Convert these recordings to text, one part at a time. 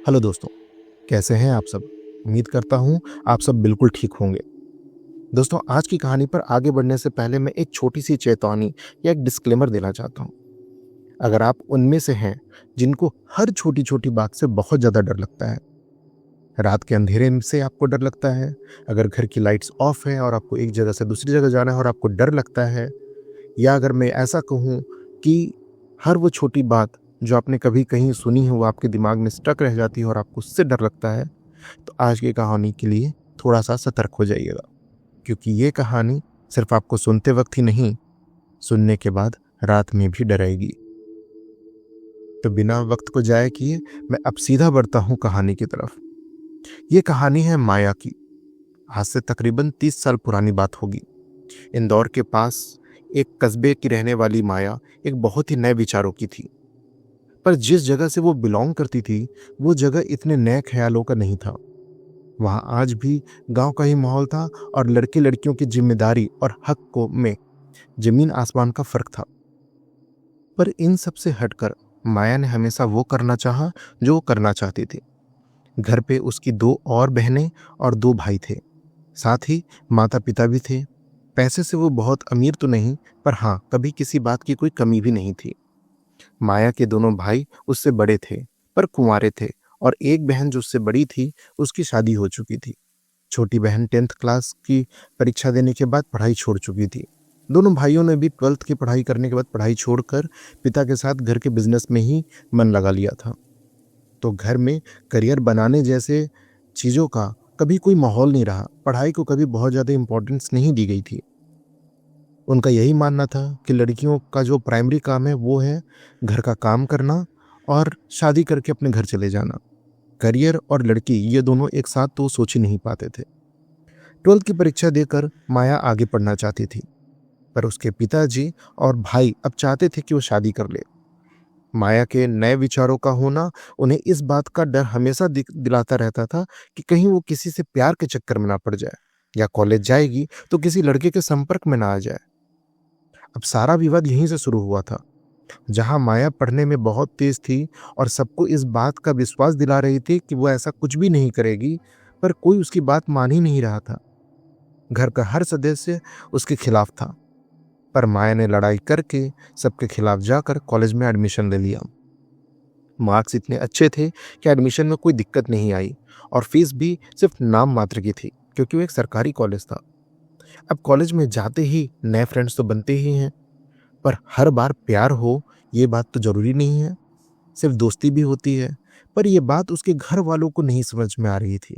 Hello दोस्तों, कैसे हैं आप सब? उम्मीद करता हूँ आप सब बिल्कुल ठीक होंगे। दोस्तों, आज की कहानी पर आगे बढ़ने से पहले मैं एक छोटी-सी चेतावनी या एक डिस्क्लेमर देना चाहता हूँ। अगर आप उनमें से हैं जिनको हर छोटी-छोटी बात से बहुत ज़्यादा डर लगता है, रात के अंधेरे से आपको डर लगता है, अगर घर की लाइट्स ऑफ है और आपको एक जगह से दूसरी जगह जाना है और आपको डर लगता है, या अगर मैं ऐसा कहूँ कि हर वो छोटी बात जो आपने कभी कहीं सुनी है वो आपके दिमाग में स्टक रह जाती है और आपको उससे डर लगता है, तो आज की कहानी के लिए थोड़ा-सा सतर्क हो जाइएगा, क्योंकि ये कहानी सिर्फ़ आपको सुनते वक़्त ही नहीं, सुनने के बाद रात में भी डराएगी। तो बिना वक़्त को ज़ाया किए मैं अब सीधा बढ़ता हूँ कहानी की तरफ। ये कहानी है माया की। आज से तकरीबन 30 साल पुरानी बात होगी। इंदौर के पास एक कस्बे की रहने वाली माया एक बहुत ही नए विचारों की थी। पर जिस जगह से वो बिलॉन्ग करती थी, वो जगह इतने नए ख़्यालों का नहीं था। वहाँ आज भी गांव का ही माहौल था और लड़के लड़कियों की जिम्मेदारी और हक को में जमीन आसमान का फर्क था। पर इन सब से हटकर माया ने हमेशा वो करना चाहा जो वो करना चाहती थी। घर पे उसकी 2 और बहनें और 2 भाई थे। साथ ही माता पिता भी थे। पैसे से वो बहुत अमीर तो नहीं, पर हाँ, कभी किसी बात की कोई कमी भी नहीं थी। माया के दोनों भाई उससे बड़े थे, पर कुंवारे थे, और एक बहन जो उससे बड़ी थी, उसकी शादी हो चुकी थी। छोटी बहन 10th क्लास की परीक्षा देने के बाद पढ़ाई छोड़ चुकी थी। दोनों भाइयों ने भी 12th की पढ़ाई करने के बाद पढ़ाई छोड़कर पिता के साथ घर के बिजनेस में ही मन लगा लिया था। तो घर में करियर बनाने जैसे चीज़ों का कभी कोई माहौल नहीं रहा। पढ़ाई को कभी बहुत ज़्यादा इम्पोर्टेंस नहीं दी गई थी। उनका यही मानना था कि लड़कियों का जो प्राइमरी काम है वो है घर का काम करना और शादी करके अपने घर चले जाना। करियर और लड़की ये दोनों एक साथ तो सोच ही नहीं पाते थे। 12th की परीक्षा देकर माया आगे पढ़ना चाहती थी, पर उसके पिताजी और भाई अब चाहते थे कि वो शादी कर ले। माया के नए विचारों का होना उन्हें इस बात का डर हमेशा दिलाता रहता था कि कहीं वो किसी से प्यार के चक्कर में ना पड़ जाए, या कॉलेज जाएगी तो किसी लड़के के संपर्क में ना आ जाए। अब सारा विवाद यहीं से शुरू हुआ था। जहां माया पढ़ने में बहुत तेज थी और सबको इस बात का विश्वास दिला रही थी कि वो ऐसा कुछ भी नहीं करेगी, पर कोई उसकी बात मान ही नहीं रहा था। घर का हर सदस्य उसके खिलाफ था, पर माया ने लड़ाई करके सबके खिलाफ जाकर कॉलेज में एडमिशन ले लिया। मार्क्स इतने अच्छे थे कि एडमिशन में कोई दिक्कत नहीं आई, और फीस भी सिर्फ नाम मात्र की थी, क्योंकि वो एक सरकारी कॉलेज था। अब कॉलेज में जाते ही नए फ्रेंड्स तो बनते ही हैं, पर हर बार प्यार हो ये बात तो जरूरी नहीं है। सिर्फ दोस्ती भी होती है। पर यह बात उसके घर वालों को नहीं समझ में आ रही थी।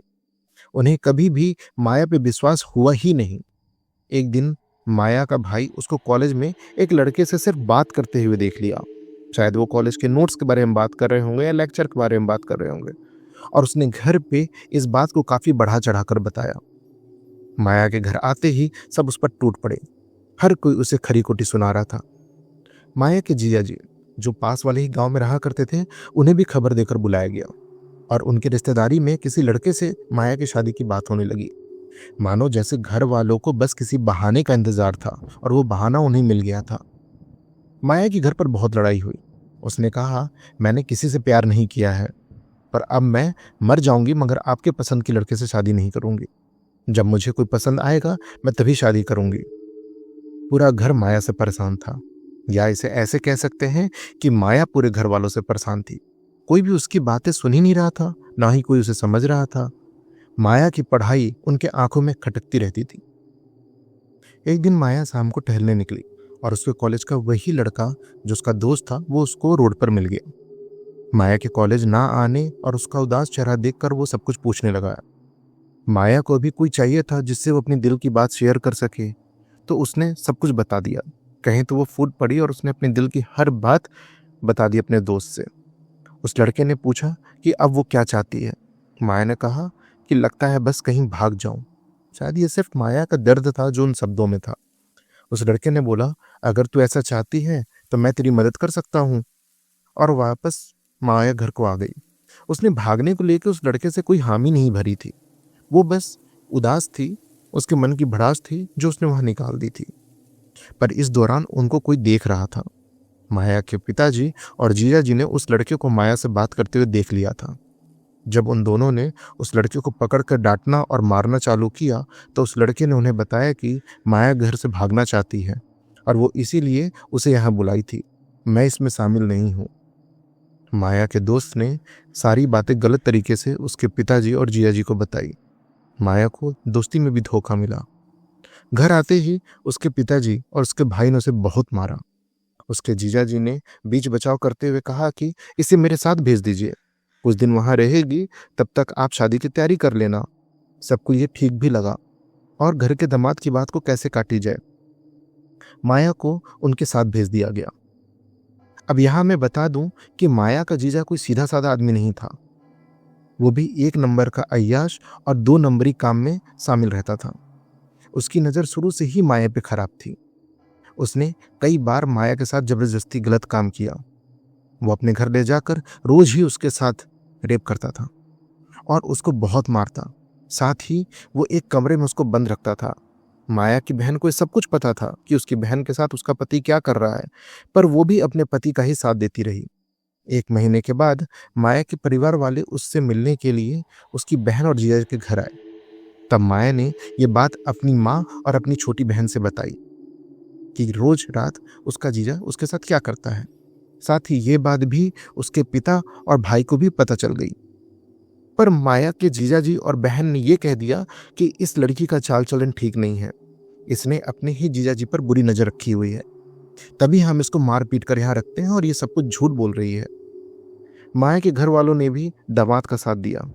उन्हें कभी भी माया पे विश्वास हुआ ही नहीं। एक दिन माया का भाई उसको कॉलेज में एक लड़के से सिर्फ बात करते हुए देख लिया। शायद वो कॉलेज के नोट्स के बारे में बात कर रहे होंगे या लेक्चर के बारे में बात कर रहे होंगे, और उसने घर पे इस बात को काफी बढ़ा चढ़ाकर बताया। माया के घर आते ही सब उस पर टूट पड़े। हर कोई उसे खरी खोटी सुना रहा था। माया के जीजा जी, जो पास वाले ही गांव में रहा करते थे, उन्हें भी खबर देकर बुलाया गया, और उनकी रिश्तेदारी में किसी लड़के से माया की शादी की बात होने लगी। मानो जैसे घर वालों को बस किसी बहाने का इंतजार था, और वो बहाना उन्हें मिल गया था। माया की घर पर बहुत लड़ाई हुई। उसने कहा, मैंने किसी से प्यार नहीं किया है, पर अब मैं मर जाऊंगी मगर आपके पसंद के लड़के से शादी नहीं करूंगी। जब मुझे कोई पसंद आएगा मैं तभी शादी करूंगी। पूरा घर माया से परेशान था, या इसे ऐसे कह सकते हैं कि माया पूरे घर वालों से परेशान थी। कोई भी उसकी बातें सुन ही नहीं रहा था, ना ही कोई उसे समझ रहा था। माया की पढ़ाई उनके आंखों में खटकती रहती थी। एक दिन माया शाम को टहलने निकली, और उसके कॉलेज का वही लड़का जो उसका दोस्त था वो उसको रोड पर मिल गया। माया के कॉलेज ना आने और उसका उदास चेहरा देखकर वो सब कुछ पूछने लगा। माया को भी कोई चाहिए था जिससे वो अपनी दिल की बात शेयर कर सके, तो उसने सब कुछ बता दिया। कहीं तो वो फूट पड़ी और उसने अपने दिल की हर बात बता दी अपने दोस्त से। उस लड़के ने पूछा कि अब वो क्या चाहती है। माया ने कहा कि लगता है बस कहीं भाग जाऊं। शायद ये सिर्फ माया का दर्द था जो उन शब्दों में था। उस लड़के ने बोला, अगर तू ऐसा चाहती है तो मैं तेरी मदद कर सकता हूँ। और वापस माया घर को आ गई। उसने भागने को लेकर उस लड़के से कोई हामी नहीं भरी थी। वो बस उदास थी। उसके मन की भड़ास थी जो उसने वहां निकाल दी थी। पर इस दौरान उनको कोई देख रहा था। माया के पिताजी और जीजा जी ने उस लड़के को माया से बात करते हुए देख लिया था। जब उन दोनों ने उस लड़के को पकड़कर डांटना और मारना चालू किया तो उस लड़के ने उन्हें बताया कि माया घर से भागना चाहती है और वो इसीलिए उसे यहाँ बुलाई थी। मैं इसमें शामिल नहीं हूँ। माया के दोस्त ने सारी बातें गलत तरीके से उसके पिताजी और जियाजी को बताई। माया को दोस्ती में भी धोखा मिला। घर आते ही उसके पिताजी और उसके भाई ने उसे बहुत मारा। उसके जीजाजी ने बीच बचाव करते हुए कहा कि इसे मेरे साथ भेज दीजिए, कुछ दिन वहां रहेगी, तब तक आप शादी की तैयारी कर लेना। सबको ये ठीक भी लगा और घर के दामाद की बात को कैसे काटी जाए, माया को उनके साथ भेज दिया गया। अब यहां मैं बता दूं कि माया का जीजा कोई सीधा साधा आदमी नहीं था। वो भी एक नंबर का अय्याश और 2 नंबरी काम में शामिल रहता था। उसकी नज़र शुरू से ही माया पे खराब थी। उसने कई बार माया के साथ जबरदस्ती गलत काम किया। वो अपने घर ले जाकर रोज ही उसके साथ रेप करता था और उसको बहुत मारता। साथ ही वो एक कमरे में उसको बंद रखता था। माया की बहन को ये सब कुछ पता था कि उसकी बहन के साथ उसका पति क्या कर रहा है, पर वो भी अपने पति का ही साथ देती रही। 1 महीने के बाद माया के परिवार वाले उससे मिलने के लिए उसकी बहन और जीजा के घर आए। तब माया ने ये बात अपनी माँ और अपनी छोटी बहन से बताई कि रोज रात उसका जीजा उसके साथ क्या करता है। साथ ही ये बात भी उसके पिता और भाई को भी पता चल गई। पर माया के जीजाजी और बहन ने यह कह दिया कि इस लड़की का चाल चलन ठीक नहीं है, इसने अपने ही जीजाजी पर बुरी नजर रखी हुई है, तभी हम इसको मार पीट कर यहाँ रखते हैं और ये सब कुछ झूठ बोल रही है। माया के घर वालों ने भी दामाद का साथ दिया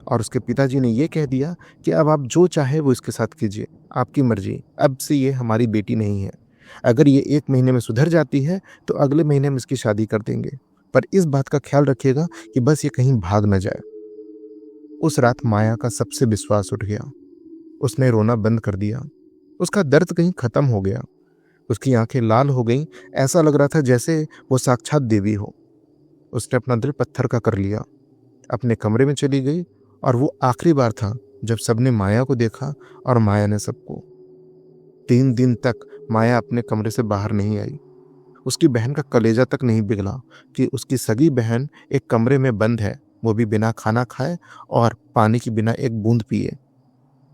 और उसके पिताजी ने यह कह दिया कि अब आप जो चाहे वो इसके साथ कीजिए, आपकी मर्जी, अब से ये हमारी बेटी नहीं है। अगर ये 1 महीने में सुधर जाती है तो अगले महीने में इसकी शादी कर देंगे, पर इस बात का ख्याल रखिएगा कि बस ये कहीं भाग न जाए। उस रात माया का सबसे विश्वास उठ गया। उसने रोना बंद कर दिया। उसका दर्द कहीं खत्म हो गया। उसकी आंखें लाल हो गईं, ऐसा लग रहा था जैसे वो साक्षात देवी हो। उसने अपना दिल पत्थर का कर लिया, अपने कमरे में चली गई और वो आखिरी बार था जब सबने माया को देखा और माया ने सबको। 3 दिन तक माया अपने कमरे से बाहर नहीं आई। उसकी बहन का कलेजा तक नहीं पिघला कि उसकी सगी बहन एक कमरे में बंद है, वो भी बिना खाना खाए और पानी की बिना एक बूंद पिए।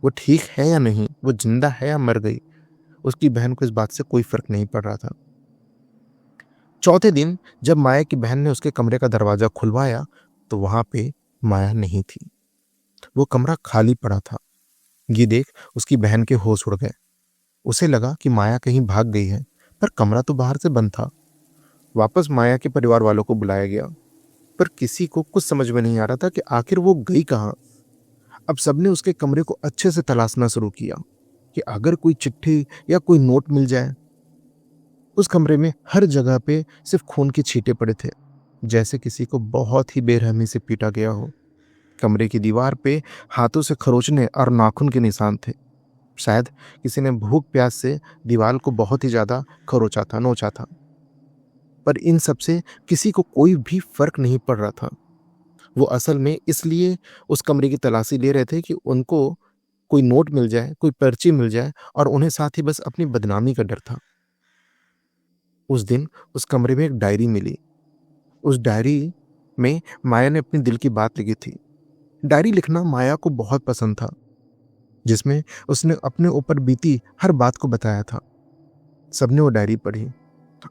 वो ठीक है या नहीं, वो जिंदा है या मर गई, उसकी बहन को इस बात से कोई फर्क नहीं पड़ रहा था। चौथे दिन जब माया की बहन ने उसके कमरे का दरवाजा खुलवाया तो वहां पे माया नहीं थी। वो कमरा खाली पड़ा था। ये देख उसकी बहन के होश उड़ गए। उसे लगा कि माया कहीं भाग गई है, पर कमरा तो बाहर से बंद था। वापस माया के परिवार वालों को बुलाया गया, पर किसी को कुछ समझ में नहीं आ रहा था कि आखिर वो गई कहाँ। अब सबने उसके कमरे को अच्छे से तलाशना शुरू किया कि अगर कोई चिट्ठी या कोई नोट मिल जाए। उस कमरे में हर जगह पे सिर्फ खून के छींटे पड़े थे, जैसे किसी को बहुत ही बेरहमी से पीटा गया हो। कमरे की दीवार पे हाथों से खरोचने और नाखून के निशान थे। शायद किसी ने भूख प्यास से दीवार को बहुत ही ज्यादा खरोचा था, नोचा था। पर इन सब से किसी को कोई भी फर्क नहीं पड़ रहा था। वो असल में इसलिए उस कमरे की तलाशी ले रहे थे कि उनको कोई नोट मिल जाए, कोई पर्ची मिल जाए और उन्हें साथ ही बस अपनी बदनामी का डर था। उस दिन उस कमरे में एक डायरी मिली। उस डायरी में माया ने अपनी दिल की बात लिखी थी। डायरी लिखना माया को बहुत पसंद था, जिसमें उसने अपने ऊपर बीती हर बात को बताया था। सबने वो डायरी पढ़ी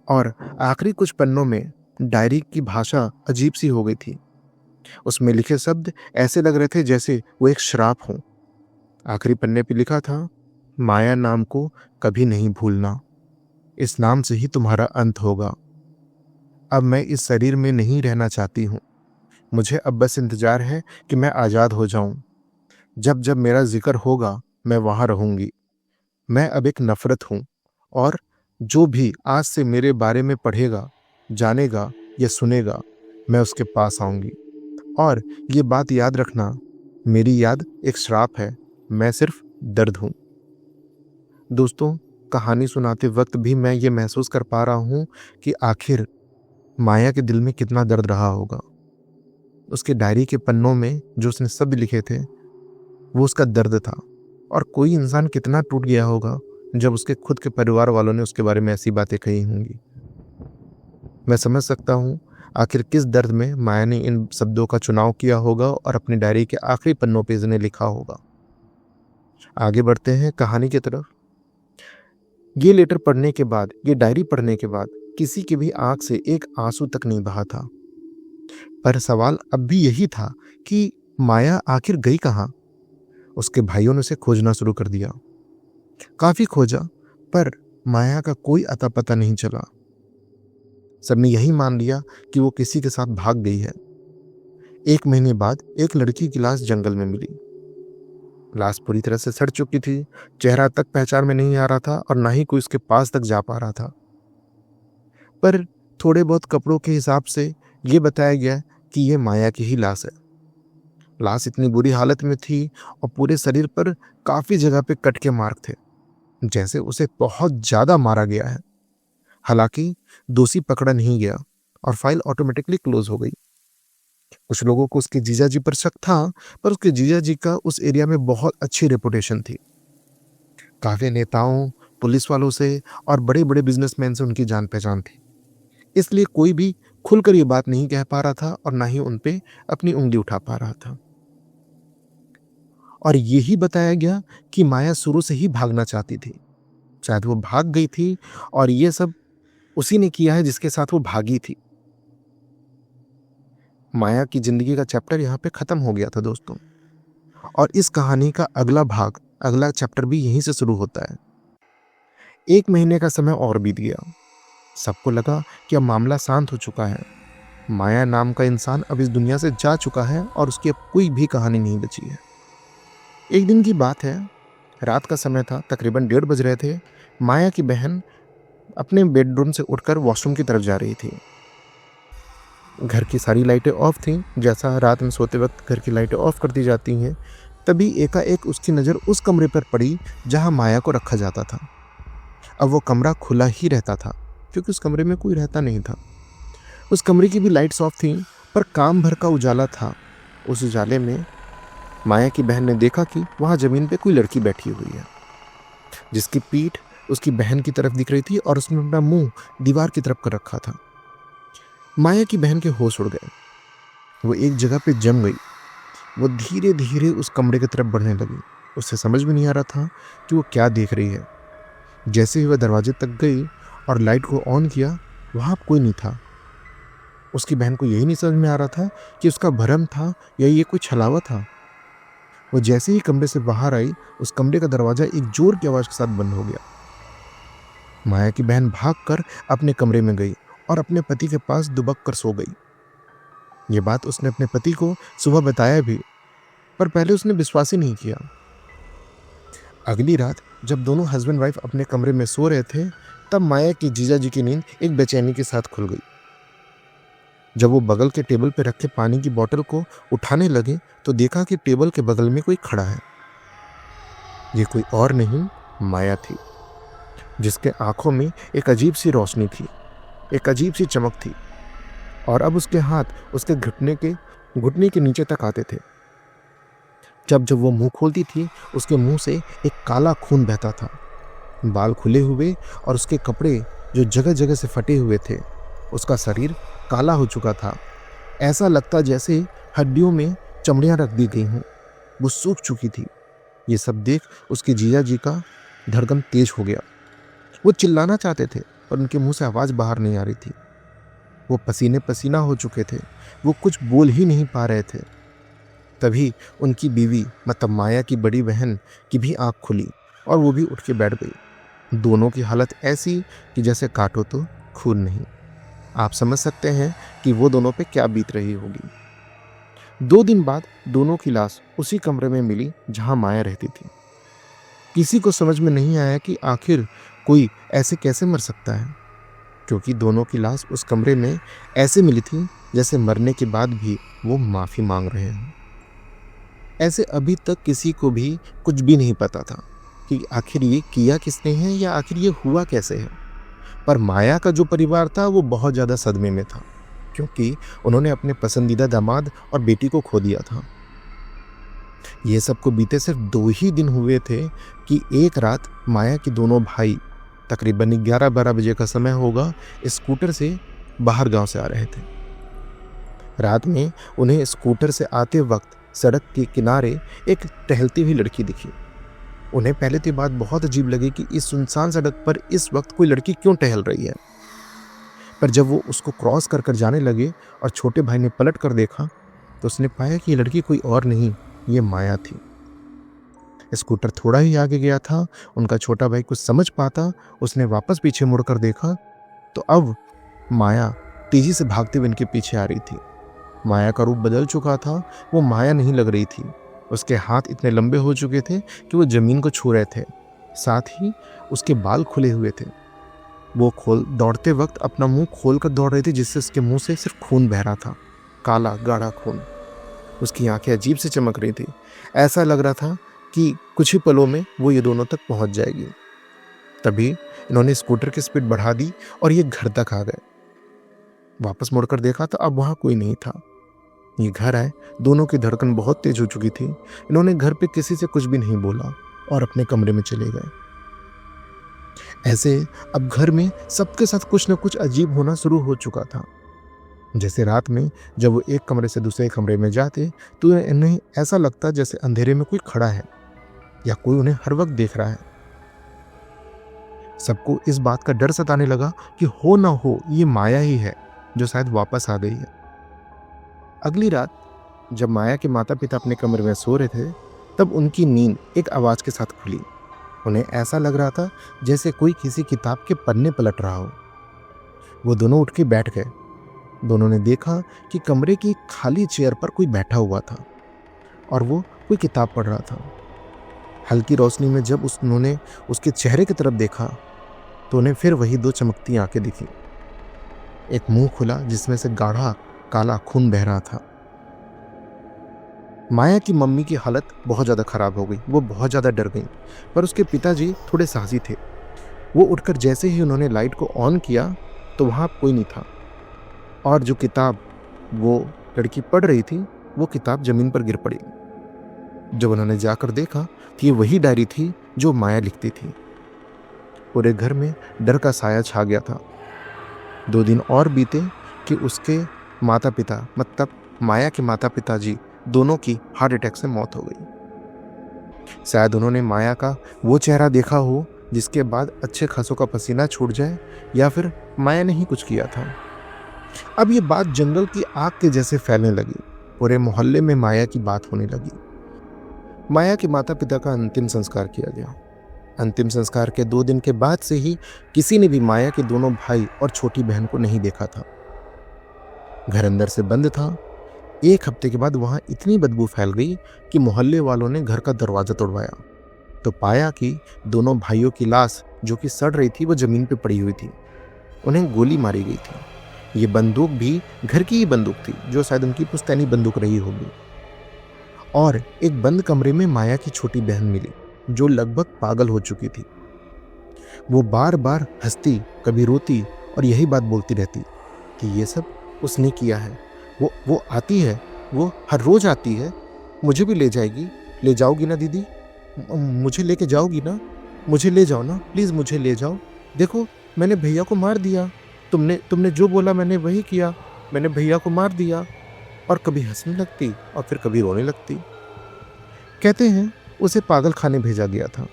और आखिरी कुछ पन्नों में डायरी की भाषा अजीब सी हो गई थी। उसमें लिखे शब्द ऐसे लग रहे थे जैसे वो एक श्राप हो। आखिरी पन्ने पे लिखा था, माया नाम को कभी नहीं भूलना, इस नाम से ही तुम्हारा अंत होगा। अब मैं इस शरीर में नहीं रहना चाहती हूँ। मुझे अब बस इंतजार है कि मैं आज़ाद हो जाऊं। जब जब मेरा जिक्र होगा मैं वहां रहूंगी। मैं अब एक नफरत हूं और जो भी आज से मेरे बारे में पढ़ेगा, जानेगा या सुनेगा, मैं उसके पास आऊंगी। और ये बात याद रखना, मेरी याद एक श्राप है, मैं सिर्फ दर्द हूं। दोस्तों, कहानी सुनाते वक्त भी मैं ये महसूस कर पा रहा हूं कि आखिर माया के दिल में कितना दर्द रहा होगा। उसके डायरी के पन्नों में जो उसने शब्द लिखे थे वो उसका दर्द था, और कोई इंसान कितना टूट गया होगा जब उसके खुद के परिवार वालों ने उसके बारे में ऐसी बातें कही होंगी। मैं समझ सकता हूँ आखिर किस दर्द में माया ने इन शब्दों का चुनाव किया होगा और अपनी डायरी के आखिरी पन्नों पे इन्हें लिखा होगा। आगे बढ़ते हैं कहानी की तरफ। ये लेटर पढ़ने के बाद, ये डायरी पढ़ने के बाद किसी की भी आंख से एक आंसू तक नहीं बहा था। पर सवाल अब भी यही था कि माया आखिर गई कहाँ। उसके भाइयों ने उसे खोजना शुरू कर दिया। काफी खोजा, पर माया का कोई अता पता नहीं चला। सबने यही मान लिया कि वो किसी के साथ भाग गई है। 1 महीने बाद एक लड़की की लाश जंगल में मिली। लाश पूरी तरह से सड़ चुकी थी, चेहरा तक पहचान में नहीं आ रहा था और ना ही कोई उसके पास तक जा पा रहा था। पर थोड़े बहुत कपड़ों के हिसाब से ये बताया गया कि ये माया की ही लाश है। लाश इतनी बुरी हालत में थी और पूरे शरीर पर काफी जगह पे कट के मार्क थे, जैसे उसे बहुत ज्यादा मारा गया है। हालांकि दोषी पकड़ा नहीं गया और फाइल ऑटोमेटिकली क्लोज हो गई। कुछ लोगों को उसके जीजा जी पर शक था, पर उसके जीजा जी का उस एरिया में बहुत अच्छी रेपुटेशन थी। काफी नेताओं, पुलिस वालों से और बड़े बड़े बिजनेसमैन से उनकी जान पहचान थी। इसलिए कोई भी खुलकर ये बात नहीं कह पा रहा था और ना ही उन पे अपनी उंगली उठा पा रहा था। और यही बताया गया कि माया शुरू से ही भागना चाहती थी। शायद वो भाग गई थी और ये सब उसी ने किया है जिसके साथ वो भागी थी। माया की जिंदगी का चैप्टर यहाँ पे खत्म हो गया था दोस्तों, और इस कहानी का अगला भाग, अगला चैप्टर भी यहीं से शुरू होता है। 1 महीने का समय और बीत गया। सबको लगा कि अब मामला शांत हो चुका है। माया नाम का इंसान अब इस दुनिया से जा चुका है और उसकी अब कोई भी कहानी नहीं बची है। एक दिन की बात है, रात का समय था, तकरीबन 1:30 बज रहे थे। माया की बहन अपने बेडरूम से उठकर वॉशरूम की तरफ जा रही थी। घर की सारी लाइटें ऑफ थीं, जैसा रात में सोते वक्त घर की लाइटें ऑफ कर दी जाती हैं। तभी एकाएक उसकी नज़र उस कमरे पर पड़ी जहां माया को रखा जाता था। अब वो कमरा खुला ही रहता था क्योंकि उस कमरे में कोई रहता नहीं था। उस कमरे की भी लाइट्स ऑफ थीं, पर काम भर का उजाला था। उस उजाले में माया की बहन ने देखा कि वहाँ ज़मीन पे कोई लड़की बैठी हुई है, जिसकी पीठ उसकी बहन की तरफ दिख रही थी और उसने अपना मुंह दीवार की तरफ कर रखा था। माया की बहन के होश उड़ गए। वो एक जगह पे जम गई। वो धीरे धीरे उस कमरे की तरफ बढ़ने लगी। उसे समझ में नहीं आ रहा था कि वो क्या देख रही है। जैसे ही वह दरवाजे तक गई और लाइट को ऑन किया, वहाँ कोई नहीं था। उसकी बहन को यही नहीं समझ में आ रहा था कि उसका भ्रम था या ये कोई छलावा था। वो जैसे ही कमरे से बाहर आई, उस कमरे का दरवाजा एक जोर की आवाज़ के साथ बंद हो गया। माया की बहन भागकर अपने कमरे में गई और अपने पति के पास दुबक कर सो गई। ये बात उसने अपने पति को सुबह बताया भी, पर पहले उसने विश्वास ही नहीं किया। अगली रात जब दोनों हस्बैंड वाइफ अपने कमरे में सो रहे थे, तब माया की जीजा जी की नींद एक बेचैनी के साथ खुल गई। जब वो बगल के टेबल पर रखे पानी की बोतल को उठाने लगे तो देखा कि टेबल के बगल में कोई खड़ा है। ये कोई और नहीं, माया थी, जिसके आंखों में एक अजीब सी रोशनी थी, एक अजीब सी चमक थी, और अब उसके हाथ उसके घुटने के नीचे तक आते थे। जब जब वो मुंह खोलती थी, उसके मुंह से एक काला खून बहता था। बाल खुले हुए और उसके कपड़े जो जगह जगह से फटे हुए थे। उसका शरीर काला हो चुका था। ऐसा लगता जैसे हड्डियों में चमड़ियां रख दी गई हों। वो सूख चुकी थी। ये सब देख उसके जीजा जी का धड़कन तेज हो गया। वो चिल्लाना चाहते थे, पर उनके मुंह से आवाज़ बाहर नहीं आ रही थी। वो पसीने पसीना हो चुके थे। वो कुछ बोल ही नहीं पा रहे थे। तभी उनकी बीवी, मतलब माया की बड़ी बहन की भी आंख खुली और वो भी उठ के बैठ गई। दोनों की हालत ऐसी कि जैसे काटो तो खून नहीं। आप समझ सकते हैं कि वो दोनों पे क्या बीत रही होगी। 2 दिन बाद दोनों की लाश उसी कमरे में मिली जहां माया रहती थी। किसी को समझ में नहीं आया कि आखिर कोई ऐसे कैसे मर सकता है, क्योंकि दोनों की लाश उस कमरे में ऐसे मिली थी जैसे मरने के बाद भी वो माफ़ी मांग रहे हैं। ऐसे अभी तक किसी को भी कुछ भी नहीं पता था कि आखिर ये किया किसने है या आखिर ये हुआ कैसे है। पर माया का जो परिवार था वो बहुत ज़्यादा सदमे में था, क्योंकि उन्होंने अपने पसंदीदा दामाद और बेटी को खो दिया था। ये सबको बीते सिर्फ 2 ही दिन हुए थे कि एक रात माया के दोनों भाई, तकरीबन 11-12 बजे का समय होगा, स्कूटर से बाहर गांव से आ रहे थे। रात में उन्हें स्कूटर से आते वक्त सड़क के किनारे एक टहलती हुई लड़की दिखी। उन्हें पहले तो बात बहुत अजीब लगी कि इस सुनसान सड़क पर इस वक्त कोई लड़की क्यों टहल रही है। पर जब वो उसको क्रॉस कर कर जाने लगे और छोटे भाई ने पलट कर देखा तो उसने पाया कि ये लड़की कोई और नहीं, ये माया थी। स्कूटर थोड़ा ही आगे गया था, उनका छोटा भाई कुछ समझ पाता उसने वापस पीछे मुड़कर देखा तो अब माया तेजी से भागते हुए इनके पीछे आ रही थी। माया का रूप बदल चुका था, वो माया नहीं लग रही थी। उसके हाथ इतने लंबे हो चुके थे कि वो जमीन को छू रहे थे, साथ ही उसके बाल खुले हुए थे। वो दौड़ते वक्त अपना मुंह खोलकर दौड़ रही थी, जिससे उसके मुंह से सिर्फ खून बह रहा था, काला गाढ़ा खून। उसकी आंखें अजीब से चमक रही थी। ऐसा लग रहा था कि कुछ ही पलों में वो ये दोनों तक पहुंच जाएगी। तभी इन्होंने स्कूटर की स्पीड बढ़ा दी और ये घर तक आ गए। वापस मुड़कर देखा तो अब वहां कोई नहीं था। ये घर आए, दोनों की धड़कन बहुत तेज हो चुकी थी। इन्होंने घर पे किसी से कुछ भी नहीं बोला और अपने कमरे में चले गए। ऐसे अब घर में सबके साथ कुछ न कुछ अजीब होना शुरू हो चुका था। जैसे रात में जब वो एक कमरे से दूसरे कमरे में जाते तो इन्हें ऐसा लगता जैसे अंधेरे में कोई खड़ा है या कोई उन्हें हर वक्त देख रहा है। सबको इस बात का डर सताने लगा कि हो ना हो ये माया ही है जो शायद वापस आ गई है। अगली रात जब माया के माता पिता अपने कमरे में सो रहे थे तब उनकी नींद एक आवाज के साथ खुली। उन्हें ऐसा लग रहा था जैसे कोई किसी किताब के पन्ने पलट रहा हो। वो दोनों उठ के बैठ गए। दोनों ने देखा कि कमरे की खाली चेयर पर कोई बैठा हुआ था और वो कोई किताब पढ़ रहा था। हल्की रोशनी में जब उन्होंने उसके चेहरे की तरफ देखा तो उन्हें फिर वही दो चमकती आंखें दिखी। एक मुंह खुला जिसमें से गाढ़ा काला खून बह रहा था। माया की मम्मी की हालत बहुत ज़्यादा खराब हो गई। वो बहुत ज़्यादा डर गई, पर उसके पिताजी थोड़े साहसी थे। वो उठकर जैसे ही उन्होंने लाइट को ऑन किया तो वहाँ कोई नहीं था और जो किताब वो लड़की पढ़ रही थी वो किताब जमीन पर गिर पड़ी। जब उन्होंने जाकर देखा तो ये वही डायरी थी जो माया लिखती थी। पूरे घर में डर का साया छा गया था। 2 दिन और बीते कि उसके माता पिता मतलब माया के माता पिताजी दोनों की हार्ट अटैक से मौत हो गई। शायद उन्होंने माया का वो चेहरा देखा हो जिसके बाद अच्छे खासों का पसीना छूट जाए, या फिर माया ने ही कुछ किया था। अब ये बात जंगल की आग के जैसे फैलने लगी। पूरे मोहल्ले में माया की बात होने लगी। माया के माता पिता का अंतिम संस्कार किया गया। अंतिम संस्कार के 2 दिन के बाद से ही किसी ने भी माया के दोनों भाई और छोटी बहन को नहीं देखा था। घर अंदर से बंद था। 1 हफ्ते के बाद वहां इतनी बदबू फैल गई कि मोहल्ले वालों ने घर का दरवाजा तोड़वाया तो पाया कि दोनों भाइयों की लाश जो कि सड़ रही थी वो जमीन पे पड़ी हुई थी। उन्हें गोली मारी गई थी। ये बंदूक भी घर की ही बंदूक थी जो शायद उनकी पुश्तैनी बंदूक रही होगी। और एक बंद कमरे में माया की छोटी बहन मिली जो लगभग पागल हो चुकी थी। वो बार बार हंसती, कभी रोती और यही बात बोलती रहती कि ये सब उसने किया है। वो आती है, वो हर रोज आती है, मुझे भी ले जाएगी। ले जाओगी ना दीदी? मुझे लेके जाओगी ना? मुझे ले जाओ ना प्लीज़, मुझे ले जाओ। देखो मैंने भैया को मार दिया। तुमने जो बोला मैंने वही किया। मैंने भैया को मार दिया। और कभी हंसने लगती और फिर कभी रोने लगती। कहते हैं उसे पागल खाने भेजा गया था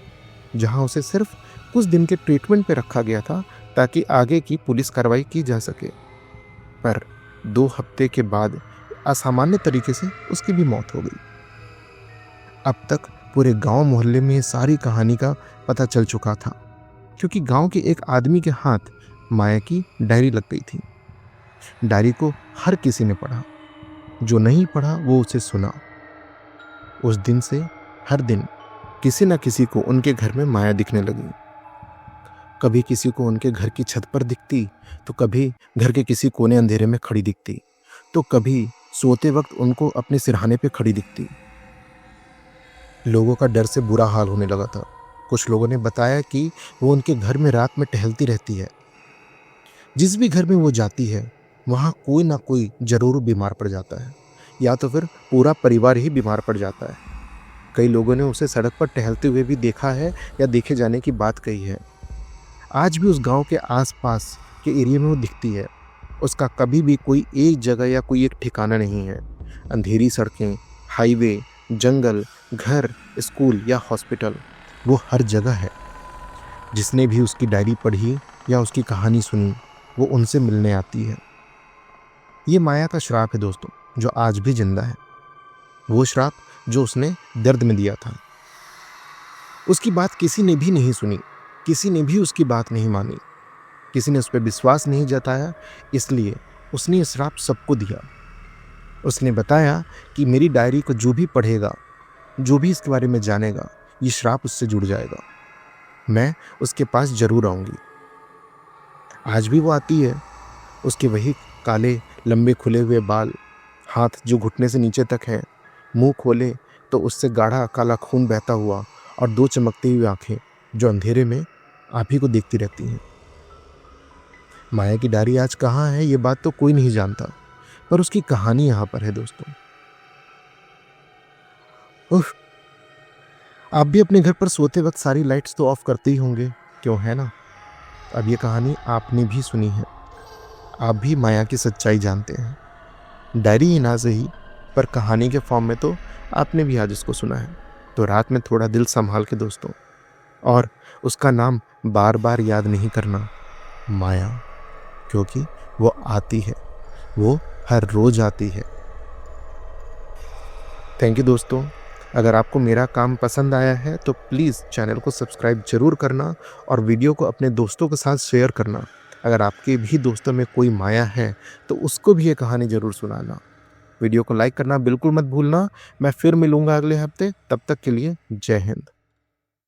जहां उसे सिर्फ कुछ दिन के ट्रीटमेंट पे रखा गया था ताकि आगे की पुलिस कार्रवाई की जा सके। पर 2 हफ्ते के बाद असामान्य तरीके से उसकी भी मौत हो गई। अब तक पूरे गांव मोहल्ले में सारी कहानी का पता चल चुका था क्योंकि गांव के एक आदमी के हाथ माया की डायरी लग गई थी। डायरी को हर किसी ने पढ़ा, जो नहीं पढ़ा वो उसे सुना। उस दिन से हर दिन किसी न किसी को उनके घर में माया दिखने लगी। कभी किसी को उनके घर की छत पर दिखती तो कभी घर के किसी कोने अंधेरे में खड़ी दिखती तो कभी सोते वक्त उनको अपने सिरहाने पे खड़ी दिखती। लोगों का डर से बुरा हाल होने लगा था। कुछ लोगों ने बताया कि वो उनके घर में रात में टहलती रहती है। जिस भी घर में वो जाती है वहाँ कोई ना कोई जरूर बीमार पड़ जाता है या तो फिर पूरा परिवार ही बीमार पड़ जाता है। कई लोगों ने उसे सड़क पर टहलते हुए भी देखा है या देखे जाने की बात कही है। आज भी उस गांव के आसपास के एरिया में वो दिखती है। उसका कभी भी कोई एक जगह या कोई एक ठिकाना नहीं है। अंधेरी सड़कें, हाईवे, जंगल, घर, स्कूल या हॉस्पिटल, वो हर जगह है। जिसने भी उसकी डायरी पढ़ी या उसकी कहानी सुनी, वो उनसे मिलने आती है। ये माया का श्राप है दोस्तों, जो आज भी जिंदा है। वो श्राप जो उसने दर्द में दिया था। उसकी बात किसी ने भी नहीं सुनी, किसी ने भी उसकी बात नहीं मानी, किसी ने उस पर विश्वास नहीं जताया, इसलिए उसने ये श्राप सबको दिया। उसने बताया कि मेरी डायरी को जो भी पढ़ेगा, जो भी इसके बारे में जानेगा, ये श्राप उससे जुड़ जाएगा। मैं उसके पास जरूर आऊंगी। आज भी वो आती है। उसके वही काले लंबे खुले हुए बाल, हाथ जो घुटने से नीचे तक हैं, मुंह खोले तो उससे गाढ़ा काला खून बहता हुआ, और दो चमकती हुई आंखें जो अंधेरे में आप ही को देखती रहती हैं। माया की डायरी आज कहाँ है ये बात तो कोई नहीं जानता, पर उसकी कहानी यहाँ पर है दोस्तों। उफ, आप भी अपने घर पर सोते वक्त सारी लाइट्स तो ऑफ करते ही होंगे, क्यों है ना? अब ये कहानी आपने भी सुनी है, आप भी माया की सच्चाई जानते हैं। डायरी ही ना सही, पर कहानी के फॉर्म में तो आपने भी आज इसको सुना है। तो रात में थोड़ा दिल संभाल के दोस्तों, और उसका नाम बार बार याद नहीं करना, माया, क्योंकि वो आती है, वो हर रोज आती है। थैंक यू दोस्तों। अगर आपको मेरा काम पसंद आया है तो प्लीज़ चैनल को सब्सक्राइब जरूर करना और वीडियो को अपने दोस्तों के साथ शेयर करना। अगर आपके भी दोस्तों में कोई माया है तो उसको भी ये कहानी ज़रूर सुनाना। वीडियो को लाइक करना बिल्कुल मत भूलना। मैं फिर मिलूँगा अगले हफ्ते, तब तक के लिए जय हिंद।